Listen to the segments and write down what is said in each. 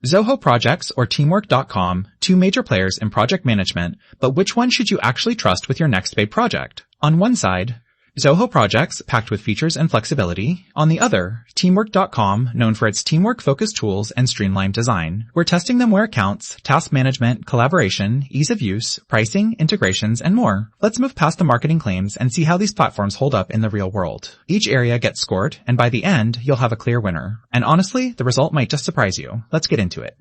Zoho Projects or Teamwork.com, two major players in project management, but which one should you actually trust with your next big project? On one side, Zoho Projects, packed with features and flexibility. On the other, Teamwork.com, known for its teamwork-focused tools and streamlined design. We're testing them where it counts: task management, collaboration, ease of use, pricing, integrations, and more. Let's move past the marketing claims and see how these platforms hold up in the real world. Each area gets scored, and by the end, you'll have a clear winner. And honestly, the result might just surprise you. Let's get into it.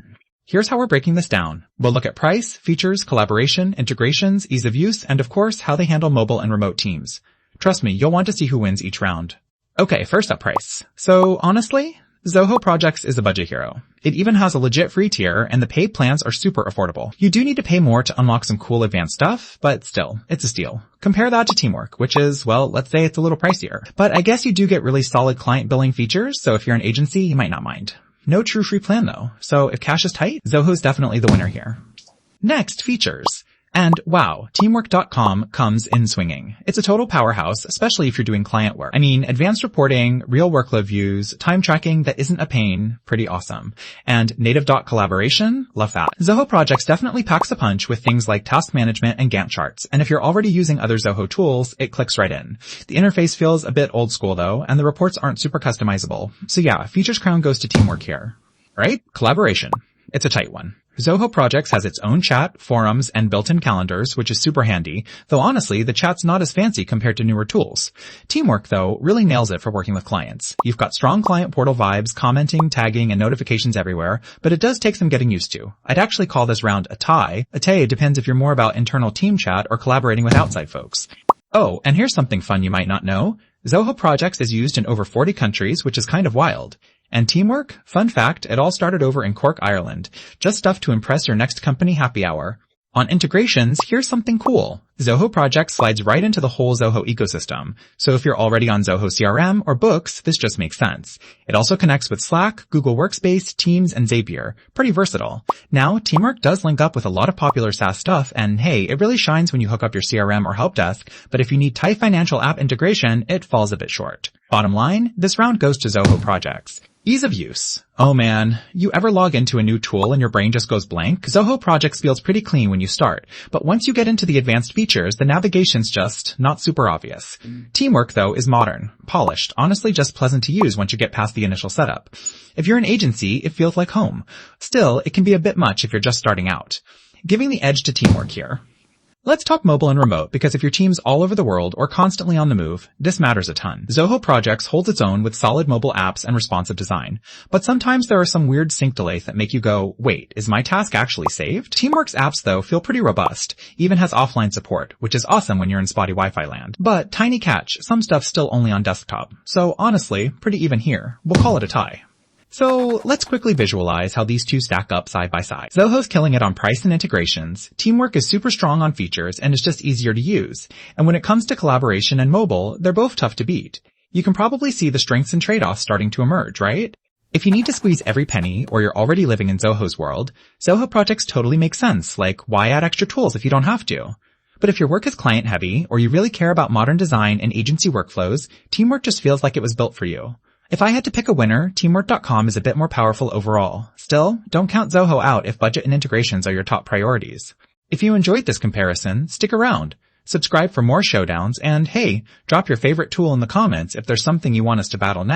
Here's how we're breaking this down. We'll look at price, features, collaboration, integrations, ease of use, and of course, how they handle mobile and remote teams. Trust me, you'll want to see who wins each round. Okay, first up, price. So honestly, Zoho Projects is a budget hero. It even has a legit free tier, and the paid plans are super affordable. You do need to pay more to unlock some cool advanced stuff, but still, it's a steal. Compare that to Teamwork, which is, well, let's say it's a little pricier. But I guess you do get really solid client billing features, so if you're an agency, you might not mind. No true free plan though, so if cash is tight, Zoho's definitely the winner here. Next, features. And wow, Teamwork.com comes in swinging. It's a total powerhouse, especially if you're doing client work. I mean, advanced reporting, real workload views, time tracking that isn't a pain, pretty awesome. And native doc collaboration, love that. Zoho Projects definitely packs a punch with things like task management and Gantt charts. And if you're already using other Zoho tools, it clicks right in. The interface feels a bit old school though, and the reports aren't super customizable. So yeah, features crown goes to Teamwork here. Right? Collaboration. It's a tight one. Zoho Projects has its own chat, forums, and built-in calendars, which is super handy, though honestly, the chat's not as fancy compared to newer tools. Teamwork, though, really nails it for working with clients. You've got strong client portal vibes, commenting, tagging, and notifications everywhere, but it does take some getting used to. I'd actually call this round a tie. A tie depends if you're more about internal team chat or collaborating with outside folks. Oh, and here's something fun you might not know. Zoho Projects is used in over 40 countries, which is kind of wild. And Teamwork? Fun fact, it all started over in Cork, Ireland. Just stuff to impress your next company happy hour. On integrations, here's something cool. Zoho Projects slides right into the whole Zoho ecosystem. So if you're already on Zoho CRM or Books, this just makes sense. It also connects with Slack, Google Workspace, Teams, and Zapier. Pretty versatile. Now, Teamwork does link up with a lot of popular SaaS stuff, and hey, it really shines when you hook up your CRM or help desk, but if you need tight financial app integration, it falls a bit short. Bottom line, this round goes to Zoho Projects. Ease of use. Oh man, you ever log into a new tool and your brain just goes blank? Zoho Projects feels pretty clean when you start, but once you get into the advanced features, the navigation's just not super obvious. Teamwork, though, is modern, polished, honestly just pleasant to use once you get past the initial setup. If you're an agency, it feels like home. Still, it can be a bit much if you're just starting out. Giving the edge to Teamwork here. Let's talk mobile and remote, because if your team's all over the world or constantly on the move, this matters a ton. Zoho Projects holds its own with solid mobile apps and responsive design. But sometimes there are some weird sync delays that make you go, wait, is my task actually saved? Teamwork's apps, though, feel pretty robust. Even has offline support, which is awesome when you're in spotty Wi-Fi land. But tiny catch, some stuff's still only on desktop. So honestly, pretty even here. We'll call it a tie. So let's quickly visualize how these two stack up side by side. Zoho's killing it on price and integrations. Teamwork is super strong on features and is just easier to use. And when it comes to collaboration and mobile, they're both tough to beat. You can probably see the strengths and trade-offs starting to emerge, right? If you need to squeeze every penny, or you're already living in Zoho's world, Zoho Projects totally make sense. Like, why add extra tools if you don't have to? But if your work is client heavy, or you really care about modern design and agency workflows, Teamwork just feels like it was built for you. If I had to pick a winner, Teamwork.com is a bit more powerful overall. Still, don't count Zoho out if budget and integrations are your top priorities. If you enjoyed this comparison, stick around. Subscribe for more showdowns, and hey, drop your favorite tool in the comments if there's something you want us to battle next.